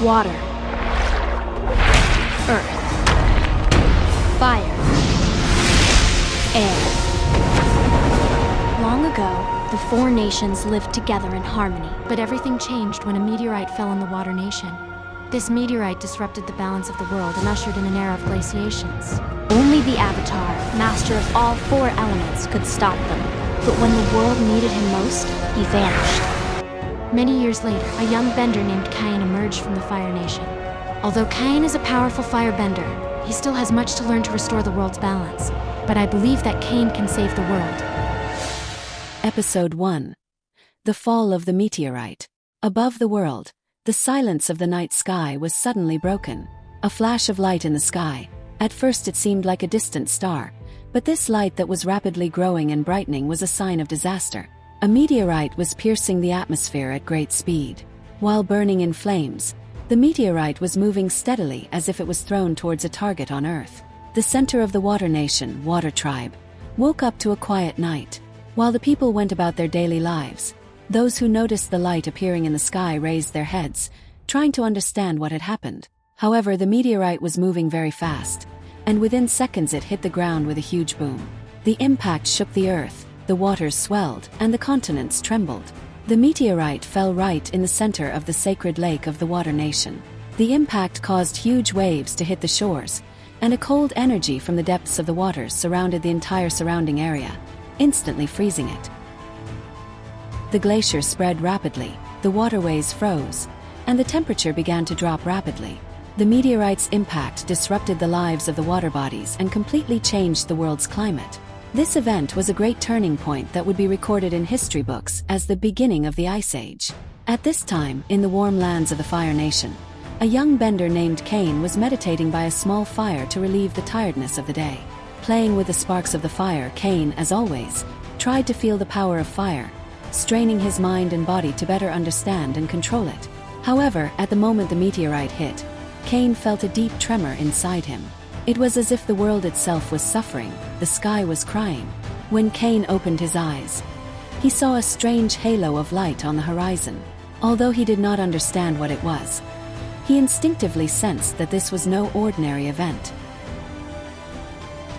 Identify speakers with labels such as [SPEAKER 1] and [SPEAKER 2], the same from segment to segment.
[SPEAKER 1] water, earth, fire, air. Long ago, the four nations lived together in harmony, but everything changed when a meteorite fell on the Water Nation. This meteorite disrupted the balance of the world and ushered in an era of glaciations. Only the Avatar, master of all four elements, could stop them. But when the world needed him most, he vanished. Many years later, a young bender named Cain emerged from the Fire Nation. Although Cain is a powerful firebender, he still has much to learn to restore the world's balance. But I believe that Cain can save the world.
[SPEAKER 2] Episode 1. The Fall of the Meteorite. Above the world, the silence of the night sky was suddenly broken. A flash of light in the sky. At first it seemed like a distant star, but this light that was rapidly growing and brightening was a sign of disaster. A meteorite was piercing the atmosphere at great speed. While burning in flames, the meteorite was moving steadily as if it was thrown towards a target on Earth. The center of the Water Nation, Water Tribe, woke up to a quiet night. While the people went about their daily lives, those who noticed the light appearing in the sky raised their heads, trying to understand what had happened. However, the meteorite was moving very fast, and within seconds it hit the ground with a huge boom. The impact shook the earth, the waters swelled, and the continents trembled. The meteorite fell right in the center of the sacred lake of the Water Nation. The impact caused huge waves to hit the shores, and a cold energy from the depths of the waters surrounded the entire surrounding area, instantly freezing it. The glacier spread rapidly, the waterways froze, and the temperature began to drop rapidly. The meteorite's impact disrupted the lives of the water bodies and completely changed the world's climate. This event was a great turning point that would be recorded in history books as the beginning of the Ice Age. At this time, in the warm lands of the Fire Nation, a young bender named Cain was meditating by a small fire to relieve the tiredness of the day. Playing with the sparks of the fire, Cain, as always, tried to feel the power of fire, straining his mind and body to better understand and control it. However, at the moment the meteorite hit, Cain felt a deep tremor inside him. It was as if the world itself was suffering, the sky was crying. When Cain opened his eyes, he saw a strange halo of light on the horizon. Although he did not understand what it was, he instinctively sensed that this was no ordinary event.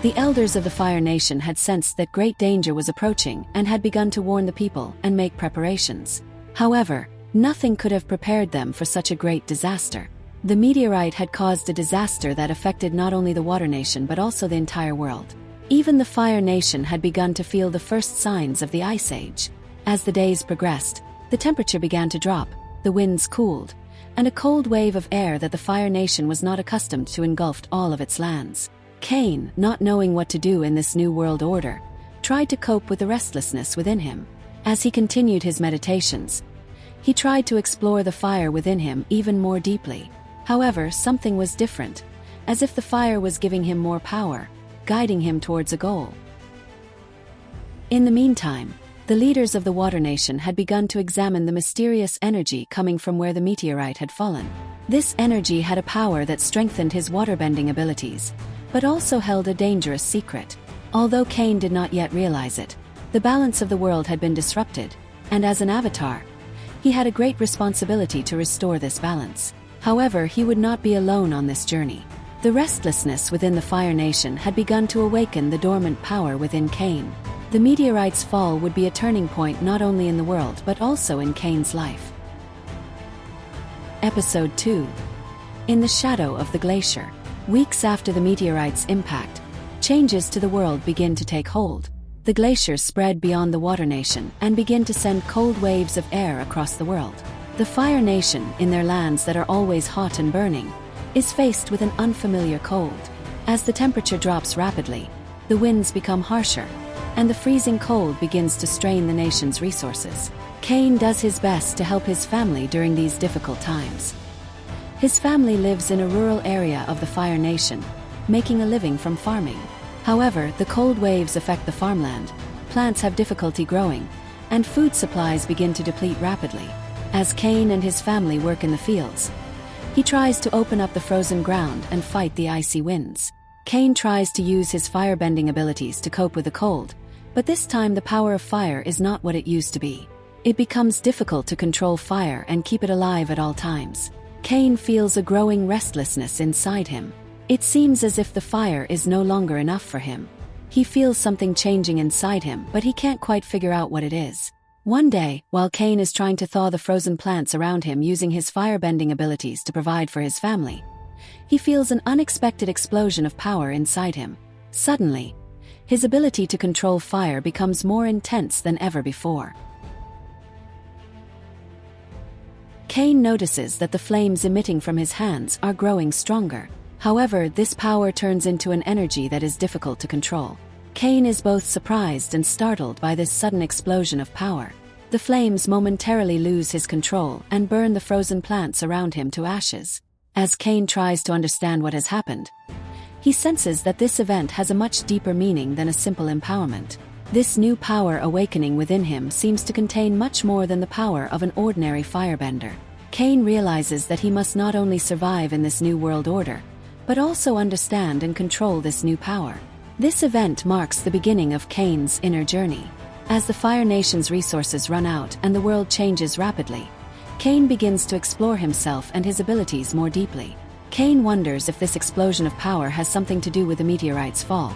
[SPEAKER 2] The elders of the Fire Nation had sensed that great danger was approaching and had begun to warn the people and make preparations. However, nothing could have prepared them for such a great disaster. The meteorite had caused a disaster that affected not only the Water Nation but also the entire world. Even the Fire Nation had begun to feel the first signs of the Ice Age. As the days progressed, the temperature began to drop, the winds cooled, and a cold wave of air that the Fire Nation was not accustomed to engulfed all of its lands. Cain, not knowing what to do in this new world order, tried to cope with the restlessness within him. As he continued his meditations, he tried to explore the fire within him even more deeply. However, something was different, as if the fire was giving him more power, guiding him towards a goal. In the meantime, the leaders of the Water Nation had begun to examine the mysterious energy coming from where the meteorite had fallen. This energy had a power that strengthened his waterbending abilities, but also held a dangerous secret. Although Cain did not yet realize it, the balance of the world had been disrupted, and as an avatar, he had a great responsibility to restore this balance. However, he would not be alone on this journey. The restlessness within the Fire Nation had begun to awaken the dormant power within Cain. The meteorite's fall would be a turning point not only in the world but also in Cain's life. Episode 2. In the shadow of the glacier. Weeks after the meteorite's impact, changes to the world begin to take hold. The glacier spread beyond the Water Nation and began to send cold waves of air across the world. The Fire Nation, in their lands that are always hot and burning, is faced with an unfamiliar cold. As the temperature drops rapidly, the winds become harsher, and the freezing cold begins to strain the nation's resources. Cain does his best to help his family during these difficult times. His family lives in a rural area of the Fire Nation, making a living from farming. However, the cold waves affect the farmland, plants have difficulty growing, and food supplies begin to deplete rapidly. As Cain and his family work in the fields, he tries to open up the frozen ground and fight the icy winds. Cain tries to use his firebending abilities to cope with the cold, but this time the power of fire is not what it used to be. It becomes difficult to control fire and keep it alive at all times. Cain feels a growing restlessness inside him. It seems as if the fire is no longer enough for him. He feels something changing inside him, but he can't quite figure out what it is. One day, while Cain is trying to thaw the frozen plants around him using his firebending abilities to provide for his family, he feels an unexpected explosion of power inside him. Suddenly, his ability to control fire becomes more intense than ever before. Cain notices that the flames emitting from his hands are growing stronger. However, this power turns into an energy that is difficult to control. Cain is both surprised and startled by this sudden explosion of power. The flames momentarily lose his control and burn the frozen plants around him to ashes. As Cain tries to understand what has happened, he senses that this event has a much deeper meaning than a simple empowerment. This new power awakening within him seems to contain much more than the power of an ordinary firebender. Cain realizes that he must not only survive in this new world order, but also understand and control this new power. This event marks the beginning of Cain's inner journey. As the Fire Nation's resources run out and the world changes rapidly, Cain begins to explore himself and his abilities more deeply. Cain wonders if this explosion of power has something to do with the meteorite's fall,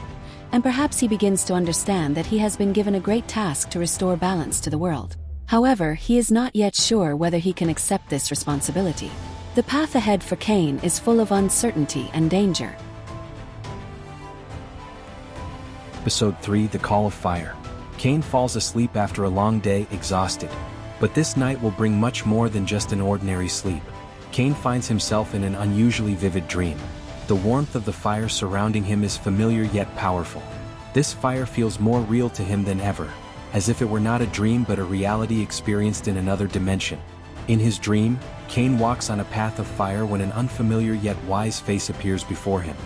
[SPEAKER 2] and perhaps he begins to understand that he has been given a great task to restore balance to the world. However, he is not yet sure whether he can accept this responsibility. The path ahead for Cain is full of uncertainty and danger.
[SPEAKER 3] Episode 3: The Call of Fire. Cain falls asleep after a long day, exhausted. But this night will bring much more than just an ordinary sleep. Cain finds himself in an unusually vivid dream. The warmth of the fire surrounding him is familiar yet powerful. This fire feels more real to him than ever, as if it were not a dream but a reality experienced in another dimension. In his dream, Cain walks on a path of fire when an unfamiliar yet wise face appears before him.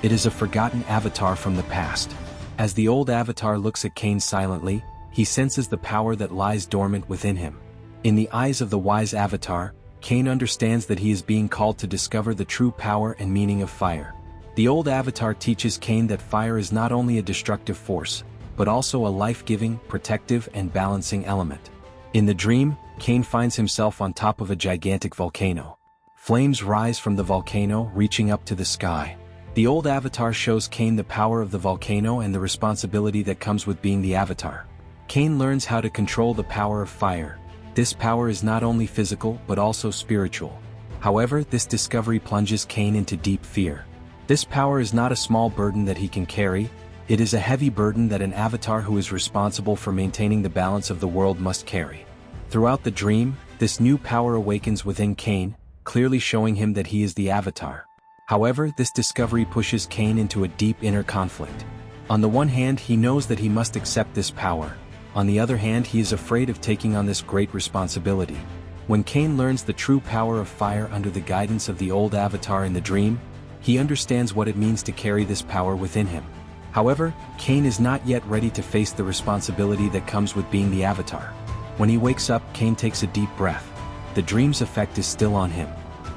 [SPEAKER 3] It is a forgotten avatar from the past. As the old avatar looks at Cain silently, he senses the power that lies dormant within him. In the eyes of the wise avatar, Cain understands that he is being called to discover the true power and meaning of fire. The old avatar teaches Cain that fire is not only a destructive force, but also a life-giving, protective, and balancing element. In the dream, Cain finds himself on top of a gigantic volcano. Flames rise from the volcano, reaching up to the sky. The old avatar shows Cain the power of the volcano and the responsibility that comes with being the avatar. Cain learns how to control the power of fire. This power is not only physical but also spiritual. However, this discovery plunges Cain into deep fear. This power is not a small burden that he can carry. It is a heavy burden that an avatar who is responsible for maintaining the balance of the world must carry. Throughout the dream, this new power awakens within Cain, clearly showing him that he is the avatar. However, this discovery pushes Cain into a deep inner conflict. On the one hand, he knows that he must accept this power. On the other hand, he is afraid of taking on this great responsibility. When Cain learns the true power of fire under the guidance of the old avatar in the dream, he understands what it means to carry this power within him. However, Cain is not yet ready to face the responsibility that comes with being the avatar. When he wakes up, Cain takes a deep breath. The dream's effect is still on him.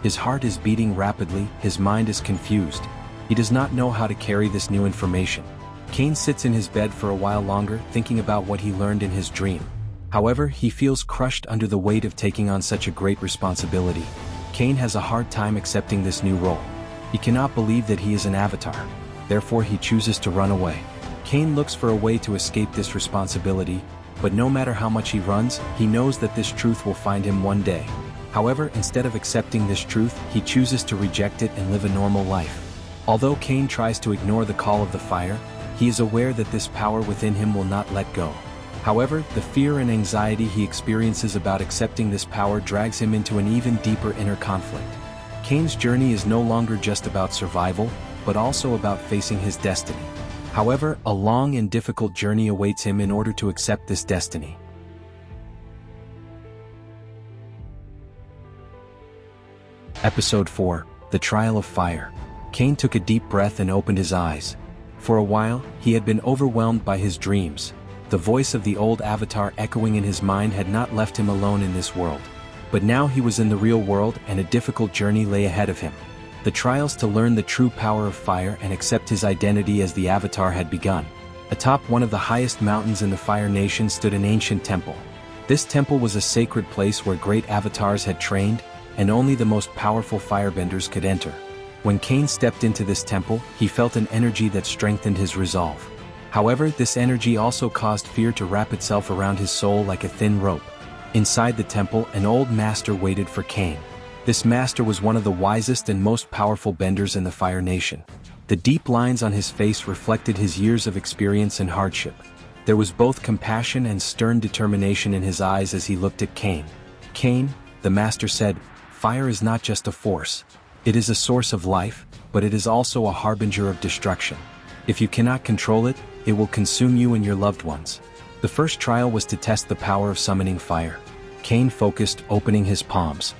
[SPEAKER 3] His heart is beating rapidly, his mind is confused. He does not know how to carry this new information. Cain sits in his bed for a while longer, thinking about what he learned in his dream. However, he feels crushed under the weight of taking on such a great responsibility. Cain has a hard time accepting this new role. He cannot believe that he is an avatar. Therefore, he chooses to run away. Cain looks for a way to escape this responsibility, but no matter how much he runs, he knows that this truth will find him one day. However, instead of accepting this truth, he chooses to reject it and live a normal life. Although Cain tries to ignore the call of the fire, he is aware that this power within him will not let go. However, the fear and anxiety he experiences about accepting this power drags him into an even deeper inner conflict. Cain's journey is no longer just about survival, but also about facing his destiny. However, a long and difficult journey awaits him in order to accept this destiny. Episode 4: The Trial of Fire. Cain took a deep breath and opened his eyes. For a while, he had been overwhelmed by his dreams. The voice of the old avatar echoing in his mind had not left him alone in this world. But now he was in the real world and a difficult journey lay ahead of him. The trials to learn the true power of fire and accept his identity as the avatar had begun. Atop one of the highest mountains in the Fire Nation stood an ancient temple. This temple was a sacred place where great avatars had trained, and only the most powerful firebenders could enter. When Cain stepped into this temple, he felt an energy that strengthened his resolve. However, this energy also caused fear to wrap itself around his soul like a thin rope. Inside the temple, an old master waited for Cain. This master was one of the wisest and most powerful benders in the Fire Nation. The deep lines on his face reflected his years of experience and hardship. There was both compassion and stern determination in his eyes as he looked at Cain. "Cain," the master said, "fire is not just a force. It is a source of life, but it is also a harbinger of destruction. If you cannot control it, it will consume you and your loved ones." The first trial was to test the power of summoning fire. Cain focused, opening his palms.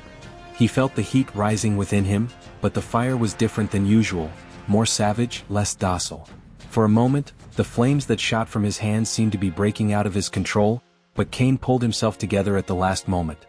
[SPEAKER 3] He felt the heat rising within him, but the fire was different than usual, more savage, less docile. For a moment, the flames that shot from his hands seemed to be breaking out of his control, but Cain pulled himself together at the last moment.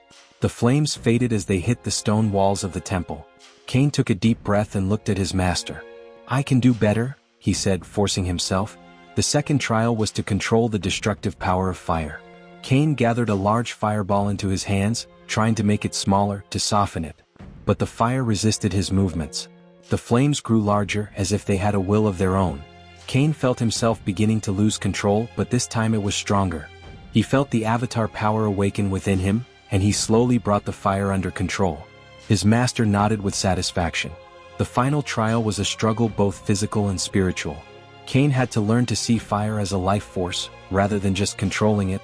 [SPEAKER 3] The flames faded as they hit the stone walls of the temple. Cain took a deep breath and looked at his master. "I can do better," he said, forcing himself. The second trial was to control the destructive power of fire. Cain gathered a large fireball into his hands, trying to make it smaller, to soften it. But the fire resisted his movements. The flames grew larger, as if they had a will of their own. Cain felt himself beginning to lose control, but this time it was stronger. He felt the Avatar power awaken within him, and he slowly brought the fire under control. His master nodded with satisfaction. The final trial was a struggle both physical and spiritual. Cain had to learn to see fire as a life force, rather than just controlling it.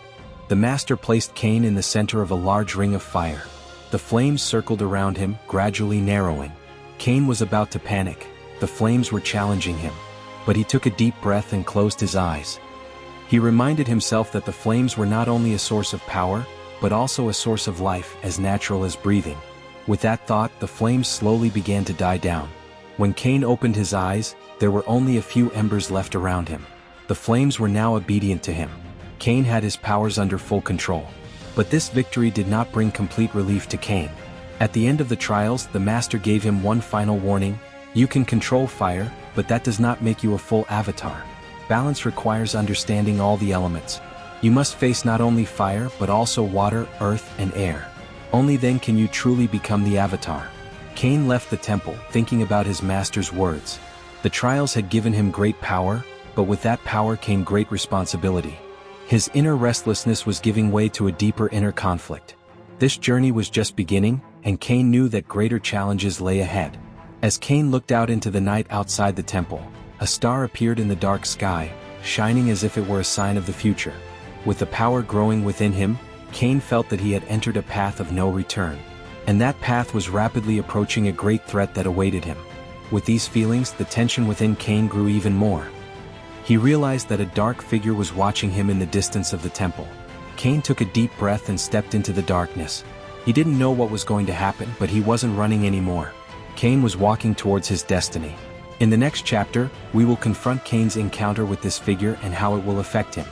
[SPEAKER 3] The master placed Cain in the center of a large ring of fire. The flames circled around him, gradually narrowing. Cain was about to panic. The flames were challenging him. But he took a deep breath and closed his eyes. He reminded himself that the flames were not only a source of power, but also a source of life, as natural as breathing. With that thought, the flames slowly began to die down. When Cain opened his eyes, there were only a few embers left around him. The flames were now obedient to him. Cain had his powers under full control. But this victory did not bring complete relief to Cain. At the end of the trials, the master gave him one final warning: "You can control fire, but that does not make you a full avatar. Balance requires understanding all the elements. You must face not only fire but also water, earth, and air. Only then can you truly become the Avatar." Cain left the temple, thinking about his master's words. The trials had given him great power, but with that power came great responsibility. His inner restlessness was giving way to a deeper inner conflict. This journey was just beginning, and Cain knew that greater challenges lay ahead. As Cain looked out into the night outside the temple, a star appeared in the dark sky, shining as if it were a sign of the future. With the power growing within him, Cain felt that he had entered a path of no return. And that path was rapidly approaching a great threat that awaited him. With these feelings, the tension within Cain grew even more. He realized that a dark figure was watching him in the distance of the temple. Cain took a deep breath and stepped into the darkness. He didn't know what was going to happen, but he wasn't running anymore. Cain was walking towards his destiny. In the next chapter, we will confront Cain's encounter with this figure and how it will affect him.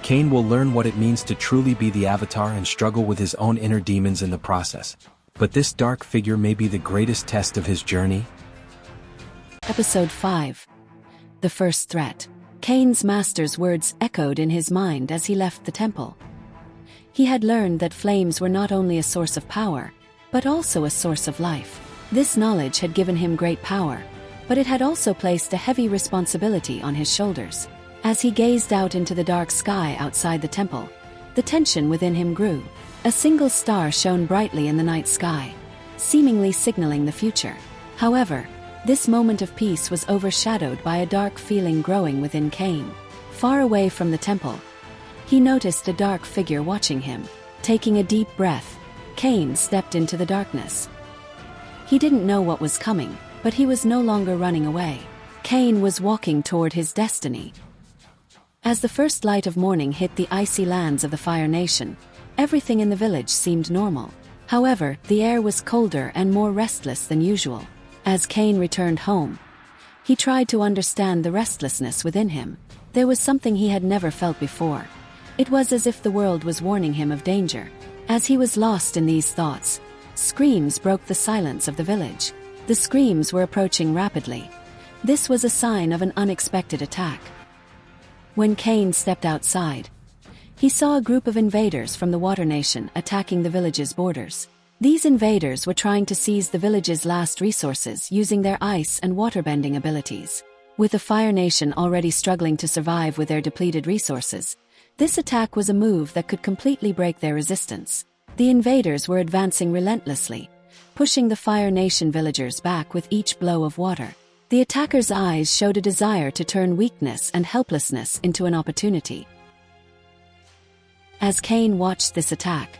[SPEAKER 3] Cain will learn what it means to truly be the Avatar and struggle with his own inner demons in the process. But this dark figure may be the greatest test of his journey.
[SPEAKER 2] Episode 5. The First Threat. Cain's master's words echoed in his mind as he left the temple. He had learned that flames were not only a source of power, but also a source of life. This knowledge had given him great power, but it had also placed a heavy responsibility on his shoulders. As he gazed out into the dark sky outside the temple, the tension within him grew. A single star shone brightly in the night sky, seemingly signaling the future. However, this moment of peace was overshadowed by a dark feeling growing within Cain. Far away from the temple, he noticed a dark figure watching him. Taking a deep breath, Cain stepped into the darkness. He didn't know what was coming, but he was no longer running away. Cain was walking toward his destiny. As the first light of morning hit the icy lands of the Fire Nation, everything in the village seemed normal. However, the air was colder and more restless than usual. As Cain returned home, he tried to understand the restlessness within him. There was something he had never felt before. It was as if the world was warning him of danger. As he was lost in these thoughts, screams broke the silence of the village. The screams were approaching rapidly. This was a sign of an unexpected attack. When Cain stepped outside, he saw a group of invaders from the Water Nation attacking the village's borders. These invaders were trying to seize the village's last resources using their ice and waterbending abilities. With the Fire Nation already struggling to survive with their depleted resources, this attack was a move that could completely break their resistance. The invaders were advancing relentlessly, pushing the Fire Nation villagers back with each blow of water. The attackers' eyes showed a desire to turn weakness and helplessness into an opportunity. As Cain watched this attack,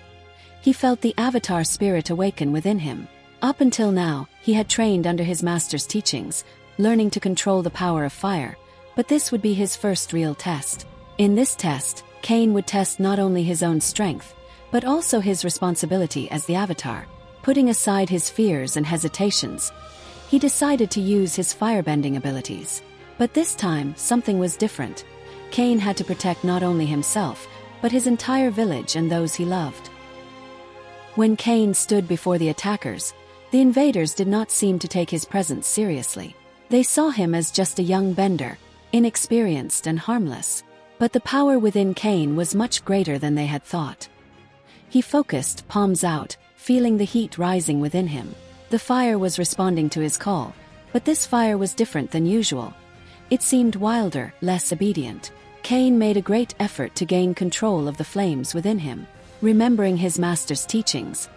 [SPEAKER 2] he felt the Avatar spirit awaken within him. Up until now, he had trained under his master's teachings, learning to control the power of fire, but this would be his first real test. In this test, Cain would test not only his own strength, but also his responsibility as the Avatar. Putting aside his fears and hesitations, he decided to use his firebending abilities. But this time, something was different. Cain had to protect not only himself, but his entire village and those he loved. When Cain stood before the attackers, the invaders did not seem to take his presence seriously. They saw him as just a young bender, inexperienced and harmless. But the power within Cain was much greater than they had thought. He focused, palms out, feeling the heat rising within him. The fire was responding to his call, but this fire was different than usual. It seemed wilder, less obedient. Cain made a great effort to gain control of the flames within him. Remembering his master's teachings,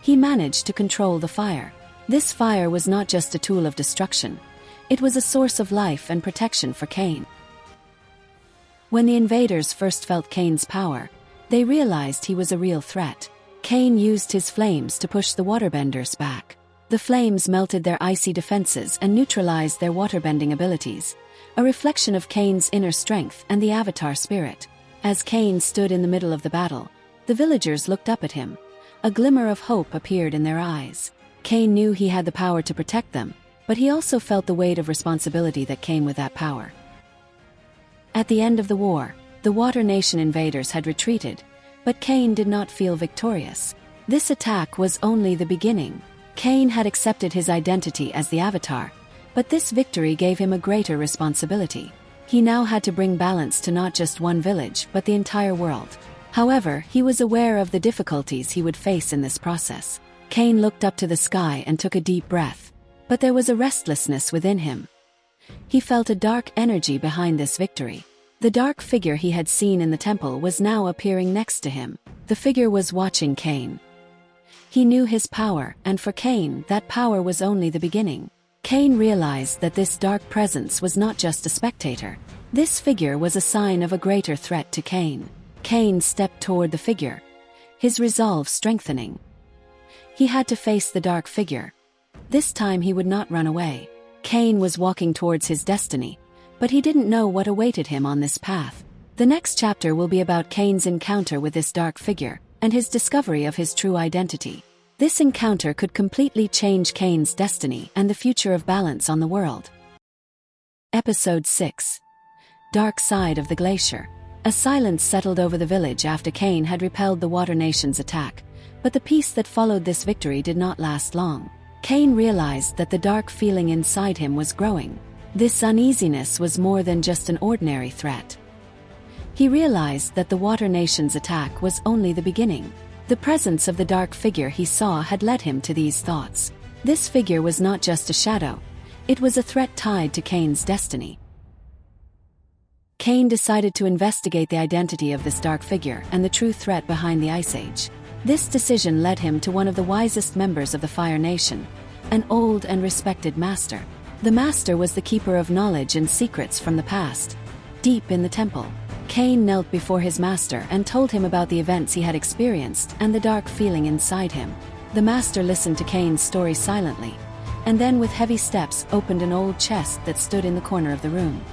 [SPEAKER 2] he managed to control the fire. This fire was not just a tool of destruction, it was a source of life and protection for Cain. When the invaders first felt Cain's power, they realized he was a real threat. Cain used his flames to push the waterbenders back. The flames melted their icy defenses and neutralized their waterbending abilities, a reflection of Cain's inner strength and the Avatar spirit. As Cain stood in the middle of the battle, the villagers looked up at him. A glimmer of hope appeared in their eyes. Cain knew he had the power to protect them, but he also felt the weight of responsibility that came with that power. At the end of the war, the Water Nation invaders had retreated, but Cain did not feel victorious. This attack was only the beginning. Cain had accepted his identity as the Avatar, but this victory gave him a greater responsibility. He now had to bring balance to not just one village but the entire world. However, he was aware of the difficulties he would face in this process. Cain looked up to the sky and took a deep breath, but there was a restlessness within him. He felt a dark energy behind this victory. The dark figure he had seen in the temple was now appearing next to him. The figure was watching Cain. He knew his power, and for Cain, that power was only the beginning. Cain realized that this dark presence was not just a spectator. This figure was a sign of a greater threat to Cain. Cain stepped toward the figure, his resolve strengthening. He had to face the dark figure. This time he would not run away. Cain was walking towards his destiny, but he didn't know what awaited him on this path. The next chapter will be about Cain's encounter with this dark figure, and his discovery of his true identity. This encounter could completely change Cain's destiny and the future of balance on the world. Episode 6. Dark Side of the Glacier. A silence settled over the village after Cain had repelled the Water Nation's attack, but the peace that followed this victory did not last long. Cain realized that the dark feeling inside him was growing. This uneasiness was more than just an ordinary threat. He realized that the Water Nation's attack was only the beginning. The presence of the dark figure he saw had led him to these thoughts. This figure was not just a shadow, it was a threat tied to Cain's destiny. Cain decided to investigate the identity of this dark figure and the true threat behind the Ice Age. This decision led him to one of the wisest members of the Fire Nation, an old and respected master. The master was the keeper of knowledge and secrets from the past. Deep in the temple, Cain knelt before his master and told him about the events he had experienced and the dark feeling inside him. The master listened to Cain's story silently, and then with heavy steps opened an old chest that stood in the corner of the room.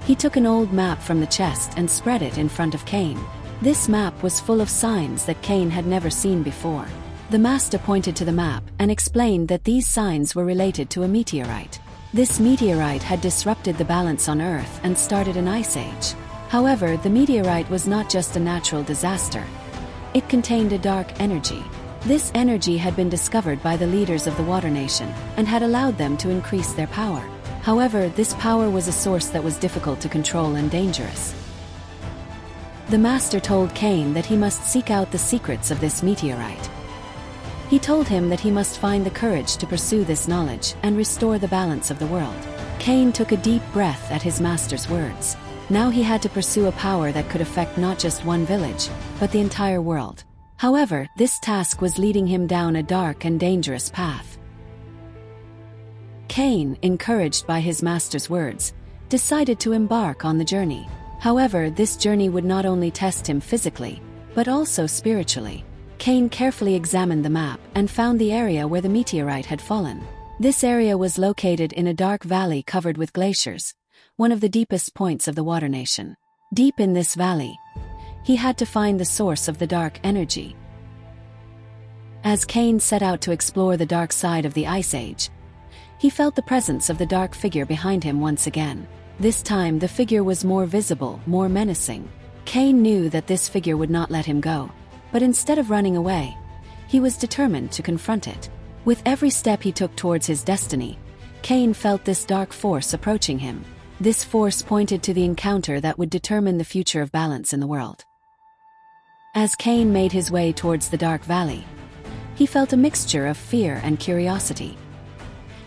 [SPEAKER 2] He took an old map from the chest and spread it in front of Cain. This map was full of signs that Cain had never seen before. The master pointed to the map and explained that these signs were related to a meteorite. This meteorite had disrupted the balance on Earth and started an ice age. However, the meteorite was not just a natural disaster. It contained a dark energy. This energy had been discovered by the leaders of the Water Nation and had allowed them to increase their power. However, this power was a source that was difficult to control and dangerous. the master told Cain that he must seek out the secrets of this meteorite. He told him that he must find the courage to pursue this knowledge and restore the balance of the world. Cain took a deep breath at his master's words. Now he had to pursue a power that could affect not just one village, but the entire world. However, this task was leading him down a dark and dangerous path. Cain, encouraged by his master's words, decided to embark on the journey. However, this journey would not only test him physically, but also spiritually. Cain carefully examined the map and found the area where the meteorite had fallen. This area was located in a dark valley covered with glaciers, one of the deepest points of the water nation. Deep in this valley, he had to find the source of the dark energy. As Cain set out to explore the dark side of the Ice Age, he felt the presence of the dark figure behind him once again. This time the figure was more visible, more menacing. Cain knew that this figure would not let him go, but instead of running away, he was determined to confront it. With every step he took towards his destiny, Cain felt this dark force approaching him. This force pointed to the encounter that would determine the future of balance in the world. As Cain made his way towards the dark valley, he felt a mixture of fear and curiosity.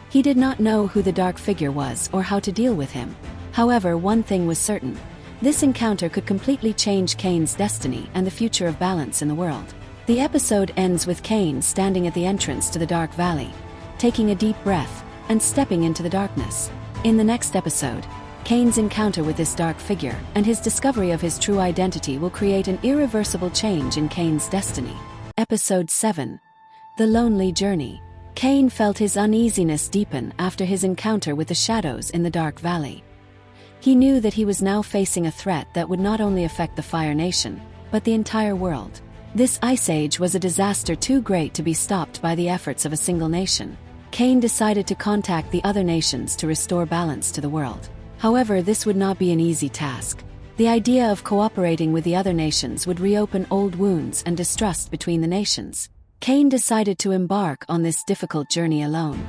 [SPEAKER 2] He did not know who the dark figure was or how to deal with him. However, one thing was certain: this encounter could completely change Cain's destiny and the future of balance in the world. The episode ends with Cain standing at the entrance to the dark valley, taking a deep breath and stepping into the darkness. In the next episode, Cain's encounter with this dark figure and his discovery of his true identity will create an irreversible change in Cain's destiny. Episode 7: The Lonely Journey. Cain felt his uneasiness deepen after his encounter with the shadows in the dark valley. He knew that he was now facing a threat that would not only affect the Fire Nation, but the entire world. This Ice Age was a disaster too great to be stopped by the efforts of a single nation. Cain decided to contact the other nations to restore balance to the world. However, this would not be an easy task. The idea of cooperating with the other nations would reopen old wounds and distrust between the nations. Cain decided to embark on this difficult journey alone.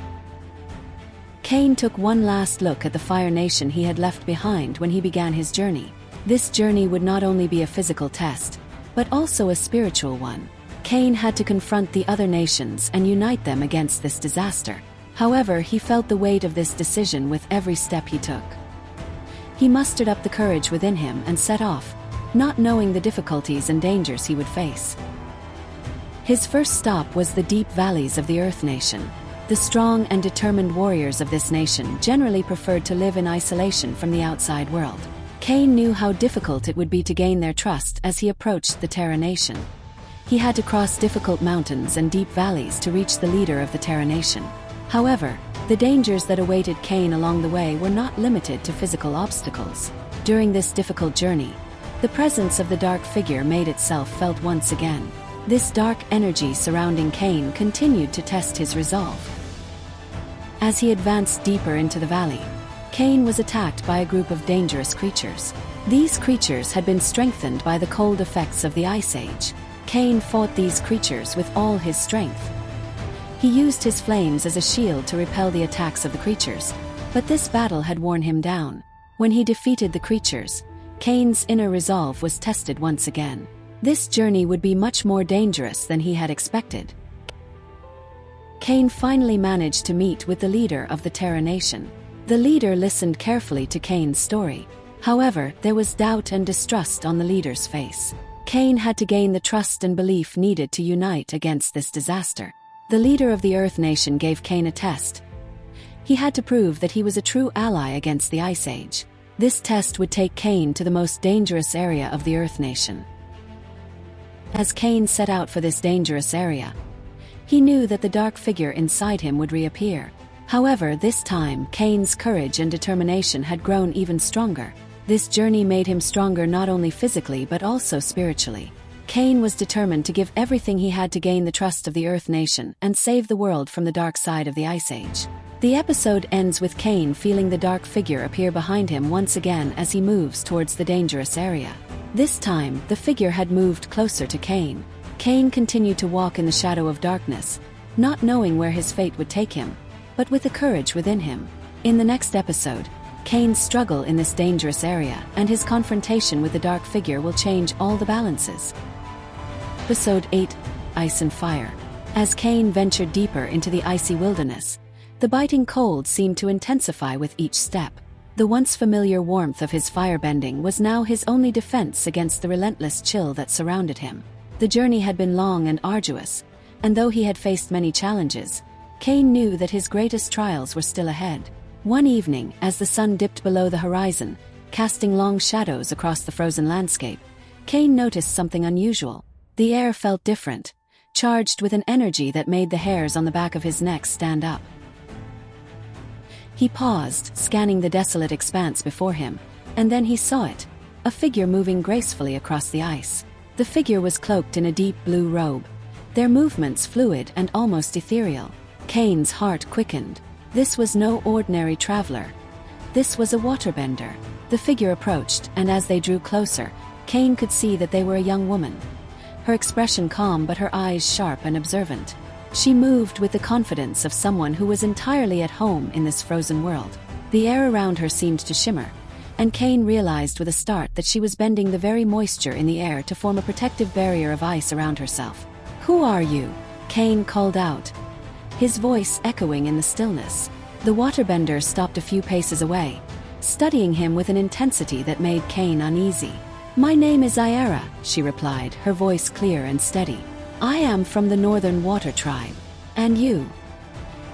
[SPEAKER 2] Cain took one last look at the Fire Nation he had left behind when he began his journey. This journey would not only be a physical test, but also a spiritual one. Cain had to confront the other nations and unite them against this disaster. However, he felt the weight of this decision with every step he took. He mustered up the courage within him and set off, not knowing the difficulties and dangers he would face. His first stop was the deep valleys of the Earth Nation. The strong and determined warriors of this nation generally preferred to live in isolation from the outside world. Cain knew how difficult it would be to gain their trust as he approached the Terra Nation. He had to cross difficult mountains and deep valleys to reach the leader of the Terra Nation. However, the dangers that awaited Cain along the way were not limited to physical obstacles. During this difficult journey, the presence of the dark figure made itself felt once again. This dark energy surrounding Cain continued to test his resolve. As he advanced deeper into the valley, Cain was attacked by a group of dangerous creatures. These creatures had been strengthened by the cold effects of the Ice Age. Cain fought these creatures with all his strength. He used his flames as a shield to repel the attacks of the creatures, but this battle had worn him down. When he defeated the creatures, Cain's inner resolve was tested once again. This journey would be much more dangerous than he had expected. Cain finally managed to meet with the leader of the Terra Nation. The leader listened carefully to Cain's story. However, there was doubt and distrust on the leader's face. Cain had to gain the trust and belief needed to unite against this disaster. The leader of the Earth Nation gave Cain a test. He had to prove that he was a true ally against the Ice Age. This test would take Cain to the most dangerous area of the Earth Nation. As Cain set out for this dangerous area, he knew that the dark figure inside him would reappear. However, this time, Cain's courage and determination had grown even stronger. This journey made him stronger not only physically but also spiritually. Cain was determined to give everything he had to gain the trust of the Earth Nation and save the world from the dark side of the Ice Age. The episode ends with Cain feeling the dark figure appear behind him once again as he moves towards the dangerous area. This time, the figure had moved closer to Cain. Cain continued to walk in the shadow of darkness, not knowing where his fate would take him, but with the courage within him. In the next episode, Cain's struggle in this dangerous area and his confrontation with the dark figure will change all the balances. Episode 8: Ice and Fire. As Cain ventured deeper into the icy wilderness, the biting cold seemed to intensify with each step. The once familiar warmth of his firebending was now his only defense against the relentless chill that surrounded him. The journey had been long and arduous, and though he had faced many challenges, Cain knew that his greatest trials were still ahead. One evening, as the sun dipped below the horizon, casting long shadows across the frozen landscape, Cain noticed something unusual. The air felt different, charged with an energy that made the hairs on the back of his neck stand up. He paused, scanning the desolate expanse before him, and then he saw it, a figure moving gracefully across the ice. The figure was cloaked in a deep blue robe, their movements fluid and almost ethereal. Cain's heart quickened. This was no ordinary traveler. This was a waterbender. The figure approached, and as they drew closer, Cain could see that they were a young woman. Her expression calm but her eyes sharp and observant. She moved with the confidence of someone who was entirely at home in this frozen world. The air around her seemed to shimmer, and Cain realized with a start that she was bending the very moisture in the air to form a protective barrier of ice around herself. "Who are you?" Cain called out, his voice echoing in the stillness. The waterbender stopped a few paces away, studying him with an intensity that made Cain uneasy. "My name is Iara," she replied, her voice clear and steady. "I am from the Northern Water Tribe. And you?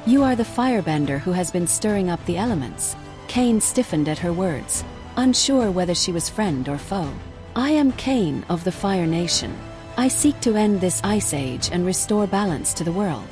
[SPEAKER 2] You are the firebender who has been stirring up the elements." Cain stiffened at her words, unsure whether she was friend or foe. "I am Cain of the Fire Nation. I seek to end this ice age and restore balance to the world."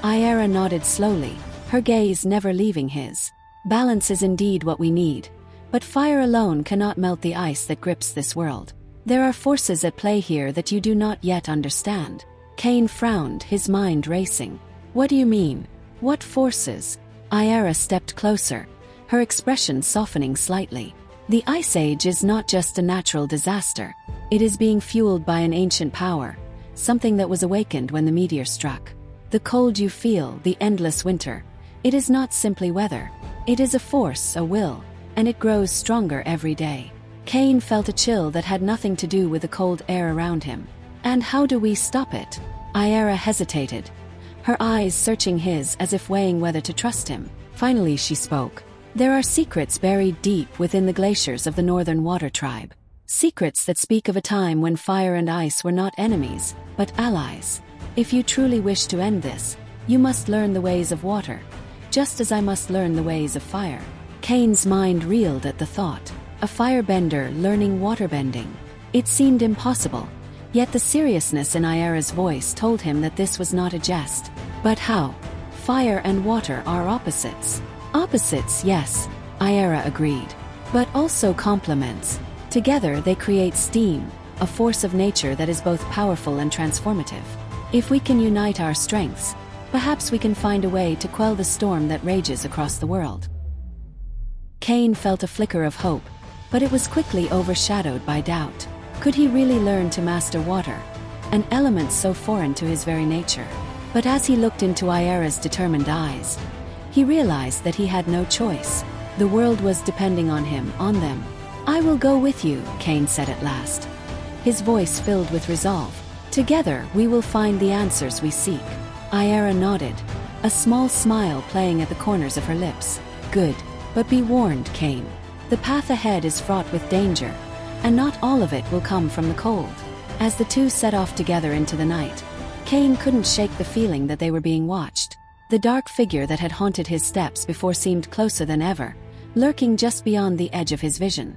[SPEAKER 2] Iara nodded slowly, her gaze never leaving his. "Balance is indeed what we need, but fire alone cannot melt the ice that grips this world. There are forces at play here that you do not yet understand." Cain frowned, his mind racing. "What do you mean? What forces?" Iara stepped closer, her expression softening slightly. "The Ice Age is not just a natural disaster. It is being fueled by an ancient power, something that was awakened when the meteor struck. The cold you feel, the endless winter, it is not simply weather. It is a force, a will, and it grows stronger every day." Cain felt a chill that had nothing to do with the cold air around him. "And how do we stop it?" Iara hesitated, her eyes searching his as if weighing whether to trust him. Finally she spoke. "There are secrets buried deep within the glaciers of the Northern Water Tribe. Secrets that speak of a time when fire and ice were not enemies, but allies. If you truly wish to end this, you must learn the ways of water, just as I must learn the ways of fire." Cain's mind reeled at the thought. A firebender learning waterbending. It seemed impossible, yet the seriousness in Iara's voice told him that this was not a jest. "But how? Fire and water are opposites." "Opposites, yes," Iara agreed, "but also complements. Together they create steam, a force of nature that is both powerful and transformative. If we can unite our strengths, perhaps we can find a way to quell the storm that rages across the world." Cain felt a flicker of hope, but it was quickly overshadowed by doubt. Could he really learn to master water, an element so foreign to his very nature? But as he looked into Iara's determined eyes, he realized that he had no choice. The world was depending on him, on them. "I will go with you," Cain said at last, his voice filled with resolve. "Together we will find the answers we seek." Iara nodded, a small smile playing at the corners of her lips. "Good. But be warned, Cain. The path ahead is fraught with danger, and not all of it will come from the cold." As the two set off together into the night, Cain couldn't shake the feeling that they were being watched. The dark figure that had haunted his steps before seemed closer than ever, lurking just beyond the edge of his vision.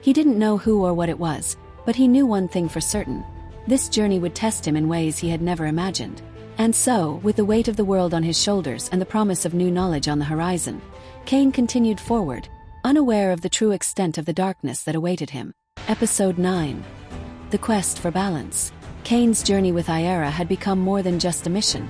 [SPEAKER 2] He didn't know who or what it was, but he knew one thing for certain. This journey would test him in ways he had never imagined. And so, with the weight of the world on his shoulders and the promise of new knowledge on the horizon, Cain continued forward, unaware of the true extent of the darkness that awaited him. Episode 9. The Quest for Balance. Cain's journey with Iara had become more than just a mission.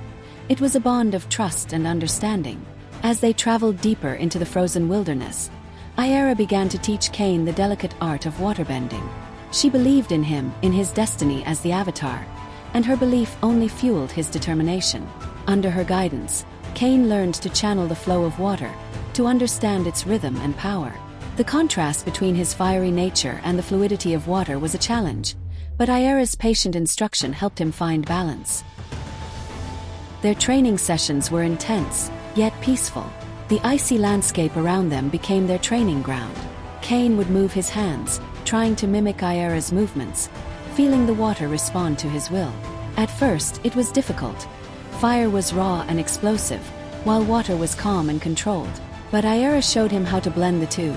[SPEAKER 2] It was a bond of trust and understanding. As they traveled deeper into the frozen wilderness, Iara began to teach Cain the delicate art of waterbending. She believed in him, in his destiny as the Avatar, and her belief only fueled his determination. Under her guidance, Cain learned to channel the flow of water, to understand its rhythm and power. The contrast between his fiery nature and the fluidity of water was a challenge, but Iara's patient instruction helped him find balance. Their training sessions were intense, yet peaceful. The icy landscape around them became their training ground. Cain would move his hands, trying to mimic Iara's movements, feeling the water respond to his will. At first, it was difficult. Fire was raw and explosive, while water was calm and controlled. But Iara showed him how to blend the two,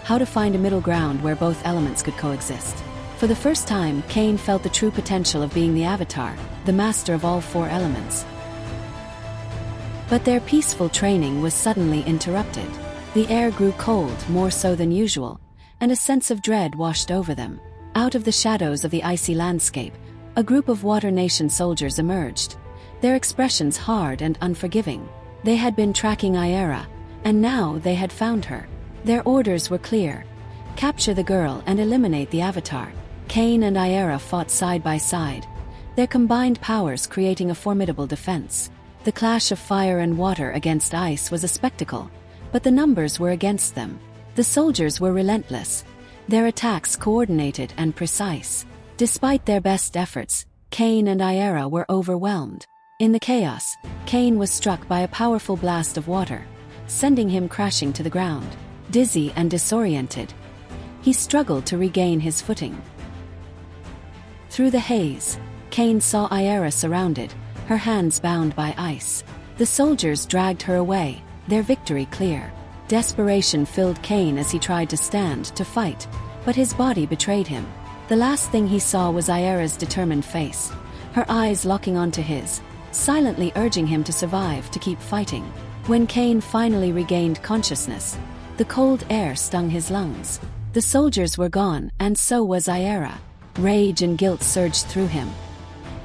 [SPEAKER 2] how to find a middle ground where both elements could coexist. For the first time, Cain felt the true potential of being the Avatar, the master of all four elements. But their peaceful training was suddenly interrupted. The air grew cold, more so than usual, and a sense of dread washed over them. Out of the shadows of the icy landscape, a group of Water Nation soldiers emerged, their expressions hard and unforgiving. They had been tracking Iara, and now they had found her. Their orders were clear: capture the girl and eliminate the Avatar. Cain and Iara fought side by side, their combined powers creating a formidable defense. The clash of fire and water against ice was a spectacle, but the numbers were against them. The soldiers were relentless, their attacks coordinated and precise. Despite their best efforts, Cain and Iara were overwhelmed. In the chaos, Cain was struck by a powerful blast of water, sending him crashing to the ground. Dizzy and disoriented, he struggled to regain his footing. Through the haze, Cain saw Iara surrounded, her hands bound by ice. The soldiers dragged her away, their victory clear. Desperation filled Cain as he tried to stand to fight, but his body betrayed him. The last thing he saw was Iara's determined face, her eyes locking onto his, silently urging him to survive, to keep fighting. When Cain finally regained consciousness, the cold air stung his lungs. The soldiers were gone, and so was Iara. Rage and guilt surged through him.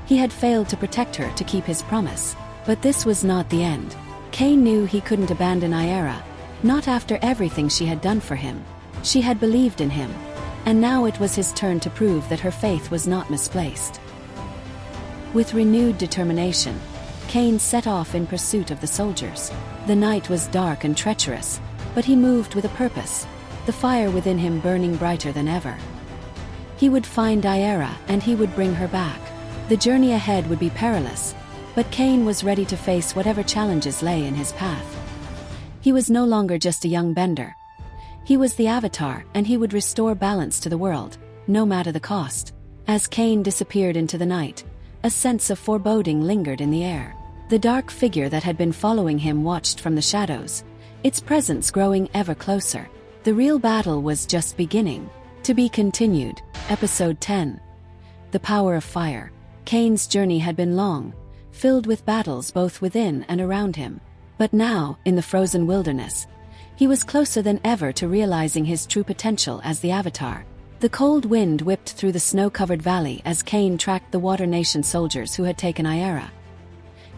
[SPEAKER 2] He had failed to protect her, to keep his promise. But this was not the end. Cain knew he couldn't abandon Iara, not after everything she had done for him. She had believed in him, and now it was his turn to prove that her faith was not misplaced. With renewed determination, Cain set off in pursuit of the soldiers. The night was dark and treacherous, but he moved with a purpose, the fire within him burning brighter than ever. He would find Iara and he would bring her back. The journey ahead would be perilous, but Cain was ready to face whatever challenges lay in his path. He was no longer just a young bender. He was the Avatar, and he would restore balance to the world, no matter the cost. As Cain disappeared into the night, a sense of foreboding lingered in the air. The dark figure that had been following him watched from the shadows, its presence growing ever closer. The real battle was just beginning. To be continued. Episode 10. The Power of Fire. Cain's journey had been long, filled with battles both within and around him. But now, in the frozen wilderness, he was closer than ever to realizing his true potential as the Avatar. The cold wind whipped through the snow-covered valley as Cain tracked the Water Nation soldiers who had taken Iara.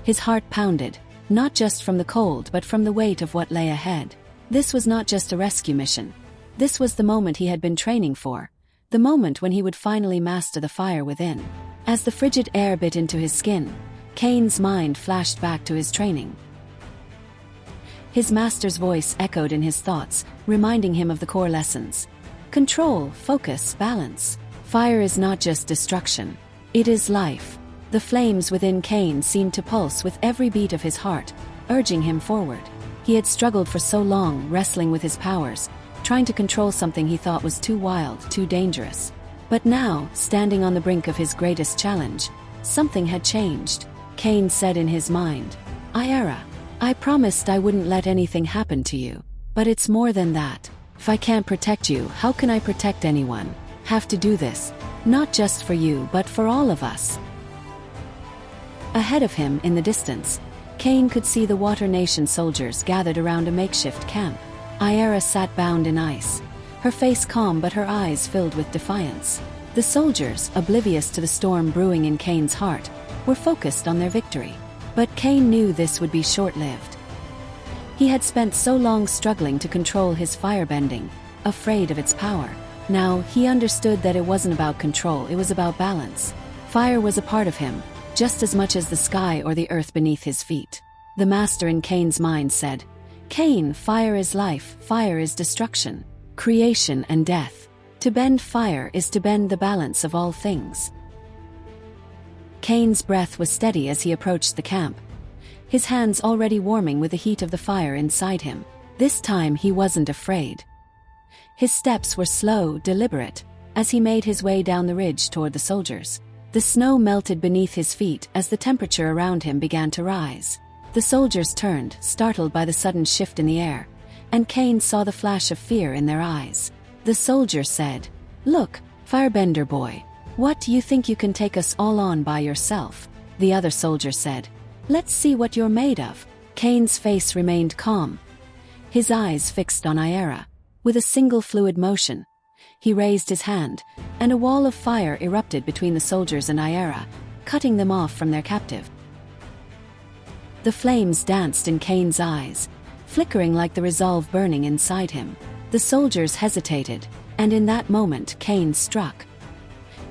[SPEAKER 2] His heart pounded, not just from the cold but from the weight of what lay ahead. This was not just a rescue mission. This was the moment he had been training for, the moment when he would finally master the fire within. As the frigid air bit into his skin, Cain's mind flashed back to his training. His master's voice echoed in his thoughts, reminding him of the core lessons. Control, focus, balance. Fire is not just destruction. It is life. The flames within Cain seemed to pulse with every beat of his heart, urging him forward. He had struggled for so long, wrestling with his powers, trying to control something he thought was too wild, too dangerous. But now, standing on the brink of his greatest challenge, something had changed. Cain said in his mind, "Iara, I promised I wouldn't let anything happen to you. But it's more than that. If I can't protect you, how can I protect anyone? Have to do this, not just for you but for all of us." Ahead of him, in the distance, Cain could see the Water Nation soldiers gathered around a makeshift camp. Iara sat bound in ice, her face calm but her eyes filled with defiance. The soldiers, oblivious to the storm brewing in Cain's heart, were focused on their victory. But Cain knew this would be short-lived. He had spent so long struggling to control his firebending, afraid of its power. Now, he understood that it wasn't about control, it was about balance. Fire was a part of him, just as much as the sky or the earth beneath his feet. The master in Cain's mind said, Cain, fire is life, fire is destruction, creation and death. To bend fire is to bend the balance of all things. Cain's breath was steady as he approached the camp, his hands already warming with the heat of the fire inside him. This time he wasn't afraid. His steps were slow, deliberate, as he made his way down the ridge toward the soldiers. The snow melted beneath his feet as the temperature around him began to rise. The soldiers turned, startled by the sudden shift in the air, and Cain saw the flash of fear in their eyes. The soldier said, "Look, firebender boy, what do you think you can take us all on by yourself?" The other soldier said, "Let's see what you're made of." Cain's face remained calm, his eyes fixed on Iara. With a single fluid motion, he raised his hand, and a wall of fire erupted between the soldiers and Iara, cutting them off from their captive. The flames danced in Cain's eyes, flickering like the resolve burning inside him. The soldiers hesitated, and in that moment Cain struck.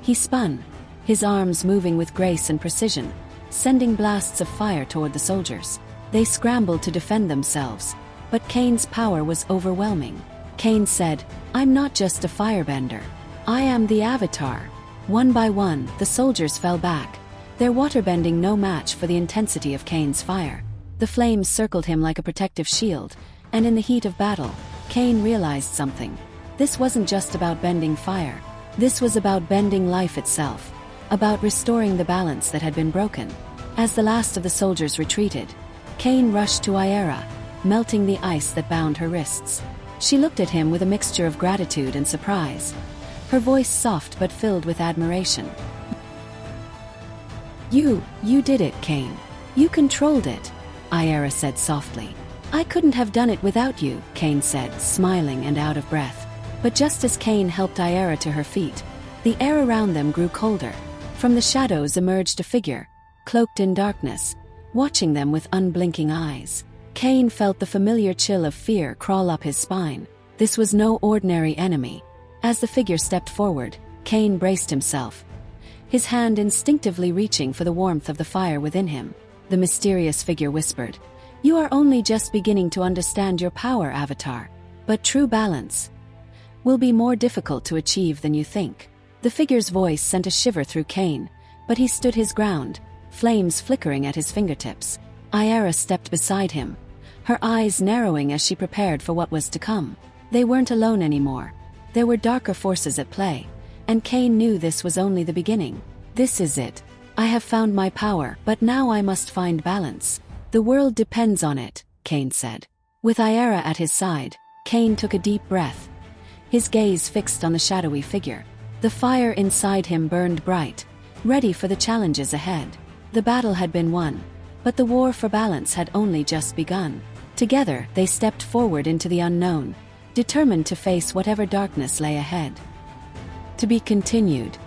[SPEAKER 2] He spun, his arms moving with grace and precision, sending blasts of fire toward the soldiers. They scrambled to defend themselves, but Cain's power was overwhelming. Cain said, "I'm not just a firebender. I am the Avatar." One by one, the soldiers fell back, their waterbending no match for the intensity of Cain's fire. The flames circled him like a protective shield, and in the heat of battle, Cain realized something. This wasn't just about bending fire. This was about bending life itself, about restoring the balance that had been broken. As the last of the soldiers retreated, Cain rushed to Iara, melting the ice that bound her wrists. She looked at him with a mixture of gratitude and surprise, her voice soft but filled with admiration. You did it, Cain. You controlled it," Iara said softly. "I couldn't have done it without you," Cain said, smiling and out of breath. But just as Cain helped Iara to her feet, the air around them grew colder. From the shadows emerged a figure, cloaked in darkness, watching them with unblinking eyes. Cain felt the familiar chill of fear crawl up his spine. This was no ordinary enemy. As the figure stepped forward, Cain braced himself, his hand instinctively reaching for the warmth of the fire within him. The mysterious figure whispered, "You are only just beginning to understand your power, Avatar. But true balance will be more difficult to achieve than you think." The figure's voice sent a shiver through Cain, but he stood his ground, flames flickering at his fingertips. Iara stepped beside him, her eyes narrowing as she prepared for what was to come. They weren't alone anymore. There were darker forces at play, and Cain knew this was only the beginning. "This is it. I have found my power, but now I must find balance. The world depends on it," Cain said. With Iara at his side, Cain took a deep breath, his gaze fixed on the shadowy figure. The fire inside him burned bright, ready for the challenges ahead. The battle had been won, but the war for balance had only just begun. Together, they stepped forward into the unknown, determined to face whatever darkness lay ahead. To be continued.